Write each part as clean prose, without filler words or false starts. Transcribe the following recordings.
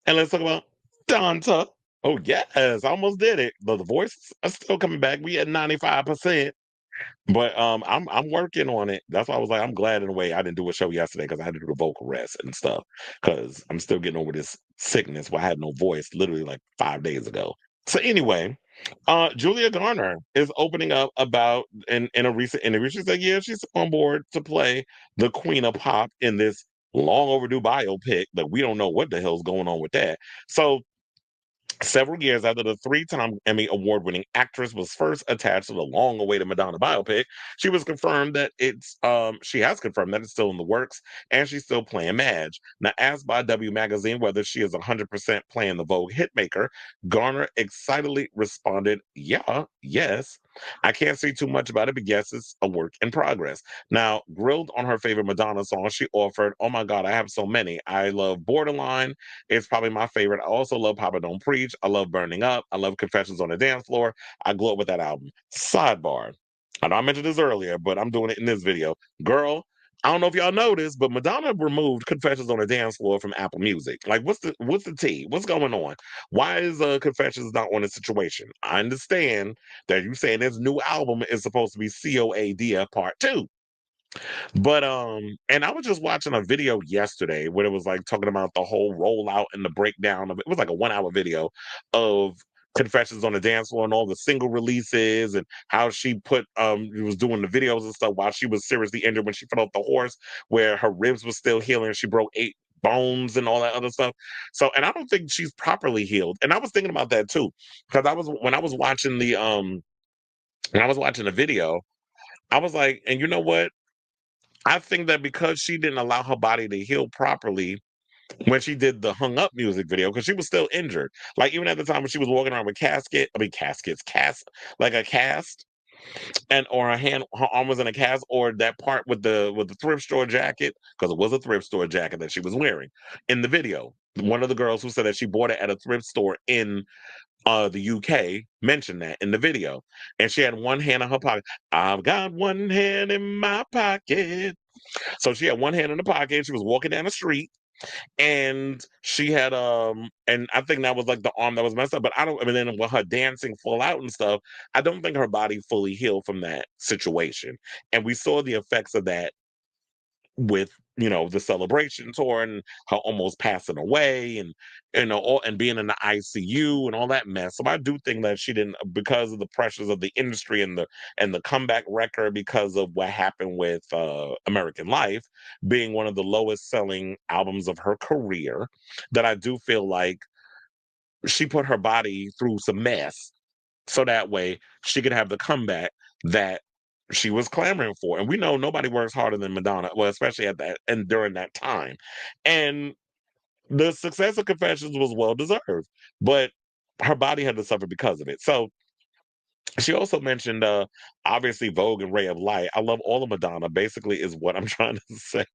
And let's talk about Donta. Oh yes, I almost did it. The voices are still coming back. We at 95%. But I'm working on it. That's why I was like, I'm glad in a way I didn't do a show yesterday because I had to do the vocal rest and stuff. Because I'm still getting over this sickness where I had no voice literally like 5 days ago. So anyway, Julia Garner is opening up about in a recent interview. She said, yeah, she's on board to play the Queen of Pop in this long overdue biopic, but we don't know what the hell's going on with that. So several years after the three-time Emmy award-winning actress was first attached to the long-awaited Madonna biopic, she has confirmed that it's still in the works and she's still playing Madge. Now, asked by W Magazine whether she is 100% playing the Vogue hitmaker, Garner excitedly responded, "Yeah, yes. I can't say too much about it, but yes, it's a work in progress." Now, grilled on her favorite Madonna song, she offered, "Oh my God, I have so many. I love Borderline. It's probably my favorite. I also love Papa Don't Preach. I love Burning Up. I love Confessions on the Dance Floor. I grew up with that album." Sidebar. I know I mentioned this earlier, but I'm doing it in this video. Girl, I don't know if y'all know this, but Madonna removed Confessions on the Dance Floor from Apple Music. Like, what's the tea? What's going on? Why is Confessions not on the situation? I understand that you saying this new album is supposed to be COADF Part 2. But and I was just watching a video yesterday where it was like talking about the whole rollout and the breakdown of it. It was like a 1 hour video of Confessions on the Dance Floor and all the single releases and how she was doing the videos and stuff while she was seriously injured when she fell off the horse, where her ribs were still healing. She broke 8 bones and all that other stuff. So, and I don't think she's properly healed. And I was thinking about that too, because I was watching when I was watching the video, I was like, and you know what? I think that because she didn't allow her body to heal properly when she did the hung up music video, because she was still injured. Like even at the time when she was walking around with like a cast, and or her arm was in a cast, or that part with the thrift store jacket, because it was a thrift store jacket that she was wearing in the video. One of the girls who said that she bought it at a thrift store in the UK mentioned that in the video, and she had one hand in her pocket. I've got one hand in my pocket. So she had one hand in the pocket. She was walking down the street, and she had and I think that was like the arm that was messed up. But I don't. I mean, then with her dancing full out and stuff, I don't think her body fully healed from that situation. And we saw the effects of that with the celebration tour and her almost passing away, and and being in the ICU and all that mess. So I do think that she didn't, because of the pressures of the industry and the comeback record, because of what happened with American Life being one of the lowest selling albums of her career, that I do feel like she put her body through some mess so that way she could have the comeback that she was clamoring for. And we know nobody works harder than Madonna, well, especially at that and during that time. And the success of Confessions was well deserved, but her body had to suffer because of it. So she also mentioned obviously Vogue and Ray of Light. I love all of Madonna, basically, is what I'm trying to say.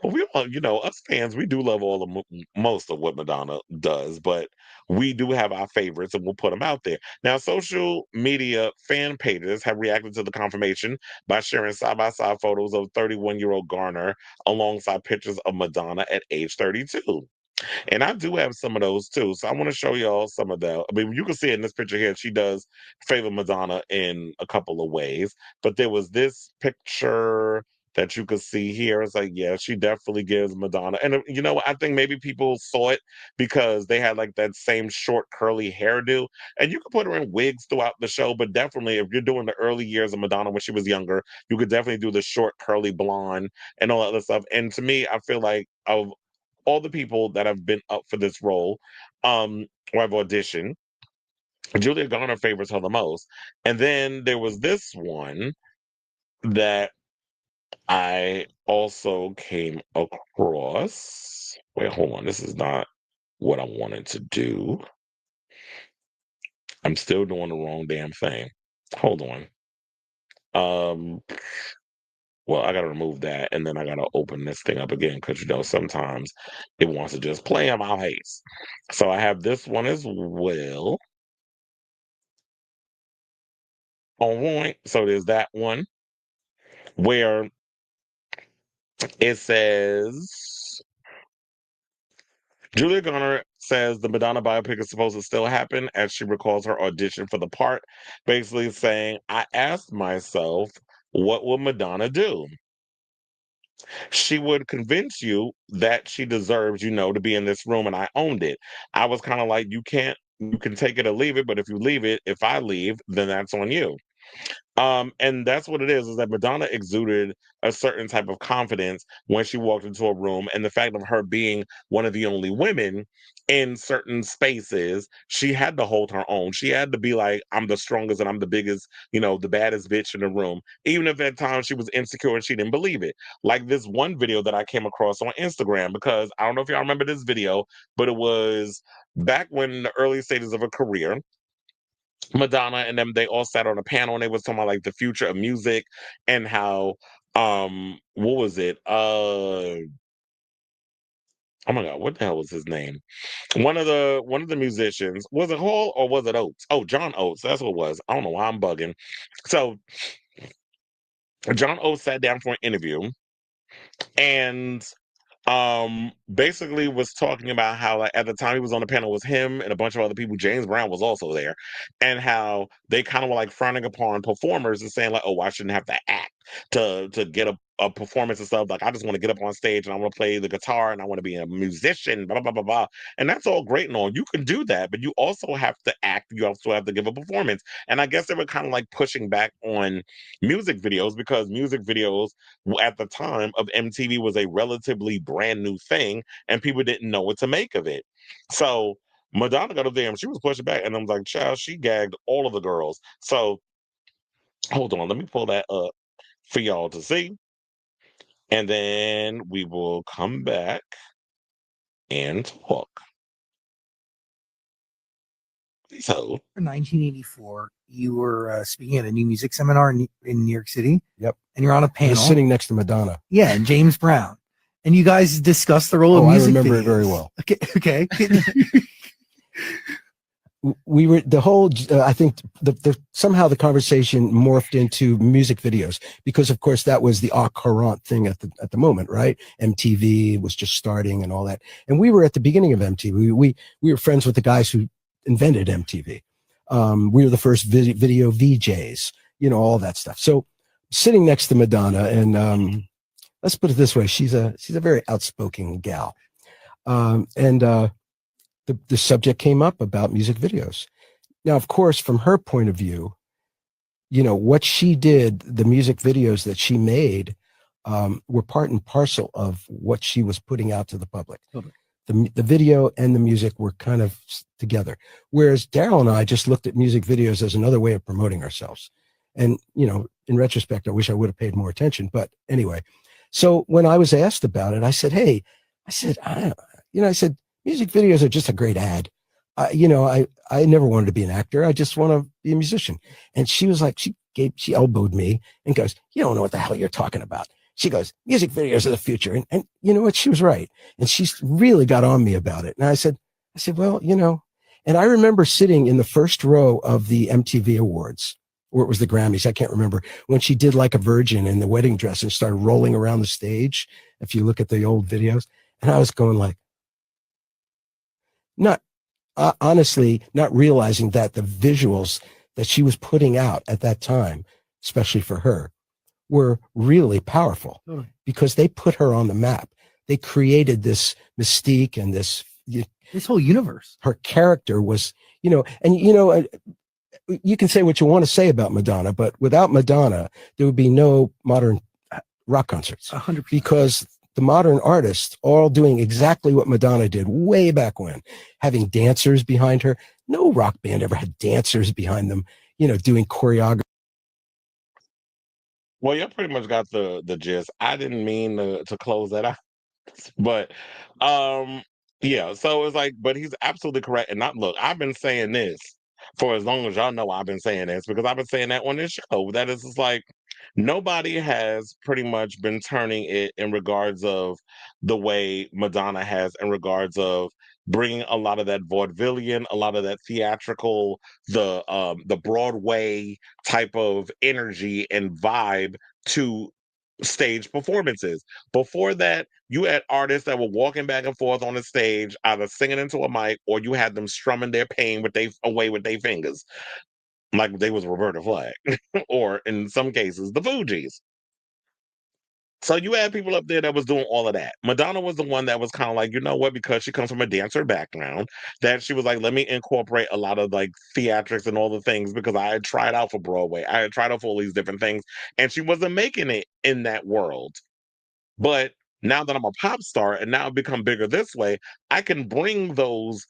Well, we all, us fans, we do love all of most of what Madonna does, but we do have our favorites, and we'll put them out there. Now, social media fan pages have reacted to the confirmation by sharing side-by-side photos of 31-year-old Garner alongside pictures of Madonna at age 32. And I do have some of those too. So I want to show y'all some of that. I mean, you can see it in this picture here. She does favor Madonna in a couple of ways. But there was this picture that you could see here. It's like, yeah, she definitely gives Madonna. And I think maybe people saw it because they had like that same short curly hairdo. And you could put her in wigs throughout the show, but definitely if you're doing the early years of Madonna when she was younger, you could definitely do the short curly blonde and all that other stuff. And to me, I feel like of all the people that have been up for this role, or have auditioned, Julia Garner favors her the most. And then there was this one that I also came across. Wait, hold on. This is not what I wanted to do. I'm still doing the wrong damn thing. Hold on. Um, well, I gotta remove that, and then I gotta open this thing up again because sometimes it wants to just play in my face. So I have this one as well. All right. So there's that one where it says, Julia Garner says the Madonna biopic is supposed to still happen as she recalls her audition for the part, basically saying, I asked myself, what would Madonna do? She would convince you that she deserves, to be in this room, and I owned it. I was kind of like, you can take it or leave it, but if you leave it, if I leave, then that's on you. And that's what it is that Madonna exuded a certain type of confidence when she walked into a room. And the fact of her being one of the only women in certain spaces, she had to hold her own. She had to be like, I'm the strongest and I'm the biggest, the baddest bitch in the room. Even if at times she was insecure and she didn't believe it. Like this one video that I came across on Instagram, because I don't know if y'all remember this video, but it was back when in the early stages of her career. Madonna and them, they all sat on a panel and they was talking about like the future of music and how what was it? Oh my god, what the hell was his name? One of the musicians, was it Hall or was it Oates? Oh, John Oates, that's what it was. I don't know why I'm bugging. So John Oates sat down for an interview and basically was talking about how like at the time he was on the panel was him and a bunch of other people. James Brown was also there, and how they kind of were like frowning upon performers and saying like, oh, I shouldn't have to act to get a performance and stuff. Like I just want to get up on stage and I want to play the guitar and I want to be a musician, blah blah blah blah. And that's all great and all. You can do that, but you also have to act. You also have to give a performance. And I guess they were kind of like pushing back on music videos because music videos at the time of MTV was a relatively brand new thing and people didn't know what to make of it. So Madonna got up there and she was pushing back and I was like, child, she gagged all of the girls. So hold on, let me pull that up for y'all to see. And then we will come back and talk. So, In 1984, you were speaking at a new music seminar in New York City. Yep. And you're on a I panel. was sitting next to Madonna. Yeah, and James Brown. And you guys discussed the role of music. I remember videos. it very well. Okay. We were the whole. I think somehow the conversation morphed into music videos because, of course, that was the au courant thing at the moment, right? MTV was just starting and all that, and we were at the beginning of MTV. We were friends with the guys who invented MTV. We were the first video VJs, all that stuff. So, sitting next to Madonna, and let's put it this way: she's a very outspoken gal, and the subject came up about music videos. Now, of course, from her point of view, what she did, the music videos that she made were part and parcel of what she was putting out to the public. Totally. The video and the music were kind of together. Whereas Daryl and I just looked at music videos as another way of promoting ourselves. And, in retrospect, I wish I would have paid more attention. But anyway, so when I was asked about it, I said, I said, music videos are just a great ad. I never wanted to be an actor. I just want to be a musician. And she was like, she elbowed me and goes, you don't know what the hell you're talking about. She goes, music videos are the future. And you know what? She was right. And she's really got on me about it. And I said, well, and I remember sitting in the first row of the MTV Awards, or it was the Grammys. I can't remember, when she did like a virgin in the wedding dress and started rolling around the stage. If you look at the old videos, and I was going like, honestly, not realizing that the visuals that she was putting out at that time, especially for her, were really powerful because they put her on the map. They created this mystique and this whole universe. Her character was, and you can say what you want to say about Madonna, but without Madonna, there would be no modern rock concerts. 100%. Because the modern artists all doing exactly what Madonna did way back when, having dancers behind her. No rock band ever had dancers behind them, doing choreography. well, you pretty much got the gist. I didn't mean to close that out, but yeah. So it's like, but he's absolutely correct. And not look, I've been saying this for as long as y'all know. I've been saying this because I've been saying that on this show. That is just like nobody has pretty much been turning it in regards of the way Madonna has in regards of bringing a lot of that vaudevillian, a lot of that theatrical, the Broadway type of energy and vibe to stage performances. Before that, you had artists that were walking back and forth on the stage, either singing into a mic or you had them strumming their pain away with their fingers, like they was Roberta Flack, or in some cases, the Fugees. So you had people up there that was doing all of that. Madonna was the one that was kind of like, you know what, because she comes from a dancer background, that she was like, let me incorporate a lot of like theatrics and all the things because I had tried out for Broadway. I had tried out for all these different things, and she wasn't making it in that world. But now that I'm a pop star and now I've become bigger this way, I can bring those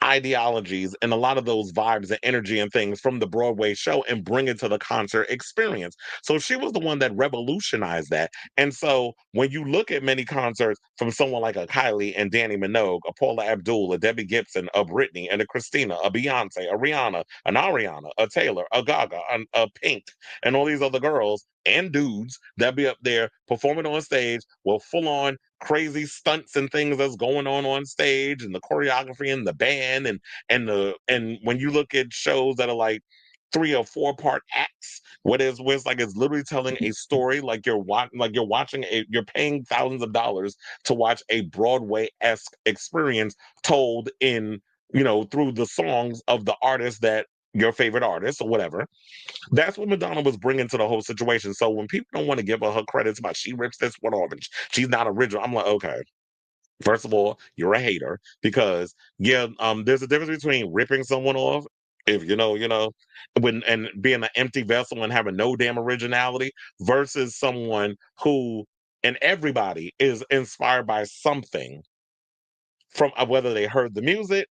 ideologies and a lot of those vibes and energy and things from the Broadway show and bring it to the concert experience. So she was the one that revolutionized that. And so when you look at many concerts from someone like a Kylie and Danny Minogue, a Paula Abdul, a Debbie Gibson, a Britney, and a Christina, a Beyonce, a Rihanna, an Ariana, a Taylor, a Gaga, a Pink, and all these other girls and dudes that be up there performing on stage with full on crazy stunts and things that's going on stage, and the choreography and the band, and when you look at shows that are like 3 or 4 part acts, where it's like it's literally telling a story, like you're paying thousands of dollars to watch a Broadway-esque experience told in, through the songs of the artist that your favorite artist or whatever. That's what Madonna was bringing to the whole situation. So when people don't want to give her credits about she rips this one off and she's not original, I'm like, okay. First of all, you're a hater because yeah, there's a difference between ripping someone off, if when and being an empty vessel and having no damn originality, versus someone who, and everybody is inspired by something from whether they heard the music,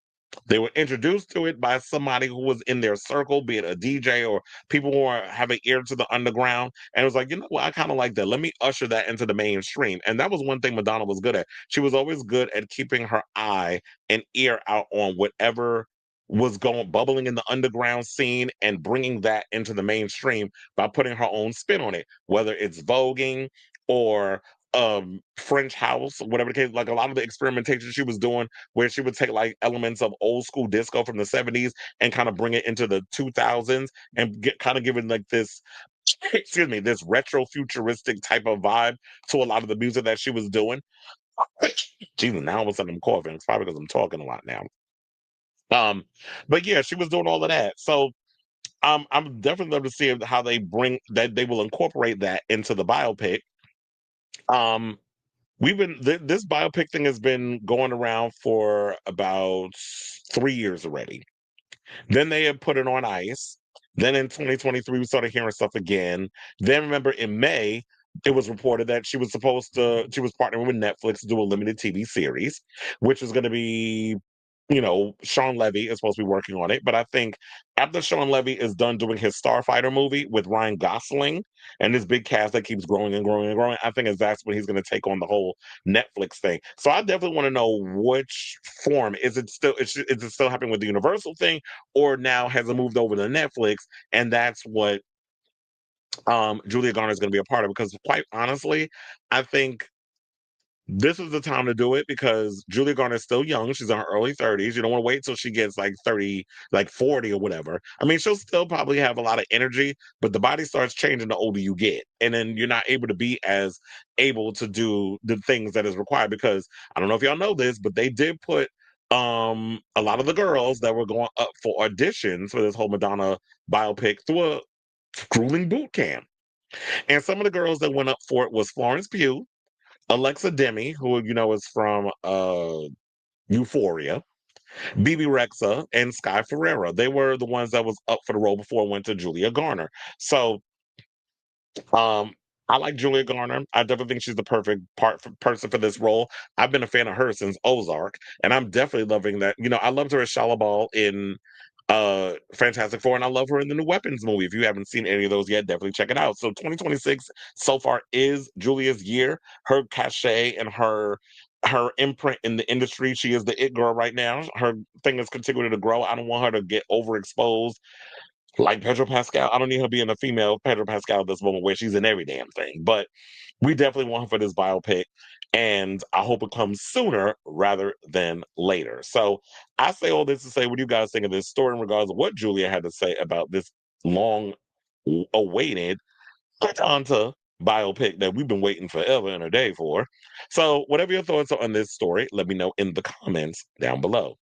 they were introduced to it by somebody who was in their circle, be it a DJ or people who have an ear to the underground. And it was like, you know what, I kind of like that. Let me usher that into the mainstream. And that was one thing Madonna was good at. She was always good at keeping her eye and ear out on whatever was going bubbling in the underground scene and bringing that into the mainstream by putting her own spin on it, whether it's voguing or French house, whatever the case. Like a lot of the experimentation she was doing, where she would take like elements of old school disco from the 70s and kind of bring it into the 2000s and kind of giving like this, excuse me, this retro futuristic type of vibe to a lot of the music that she was doing. Jesus, now all of a sudden I'm coughing. It's probably because I'm talking a lot now. But yeah, she was doing all of that. So I'm definitely love to see how they bring that, they will incorporate that into the biopic. Um, this biopic thing has been going around for about 3 years already. Then they had put it on ice. Then in 2023, we started hearing stuff again. Then remember in May, it was reported that she was partnering with Netflix to do a limited TV series, which is going to be, Sean Levy is supposed to be working on it. But I think after Sean Levy is done doing his Starfighter movie with Ryan Gosling and this big cast that keeps growing and growing and growing, I think that's when he's going to take on the whole Netflix thing. So I definitely want to know which form is it still happening with the Universal thing, or now has it moved over to Netflix, and that's what Julia Garner is going to be a part of. Because quite honestly, I think this is the time to do it because Julia Garner is still young. She's in her early 30s. You don't want to wait till she gets like 30, like 40 or whatever. I mean, she'll still probably have a lot of energy, but the body starts changing the older you get. And then you're not able to be as able to do the things that is required. Because I don't know if y'all know this, but they did put a lot of the girls that were going up for auditions for this whole Madonna biopic through a grueling boot camp. And some of the girls that went up for it was Florence Pugh, Alexa Demi, who is from Euphoria, BB Rexa, and Sky Ferreira. They were the ones that was up for the role before it went to Julia Garner. So um, I like Julia Garner. I definitely think she's the perfect person for this role. I've been a fan of her since Ozark, and I'm definitely loving that. I loved her as Shala Ball in Fantastic Four, and I love her in the new Weapons movie. If you haven't seen any of those yet, definitely check it out. So 2026 so far is Julia's year. Her cachet and her imprint in the industry, she is the it girl right now. Her thing is continuing to grow. I don't want her to get overexposed like Pedro Pascal. I don't need her being a female Pedro Pascal at this moment where she's in every damn thing. But we definitely want her for this biopic, and I hope it comes sooner rather than later. So I say all this to say, what do you guys think of this story in regards to what Julia had to say about this long awaited Madonna biopic that we've been waiting forever and a day for. So, whatever your thoughts are on this story, let me know in the comments down below.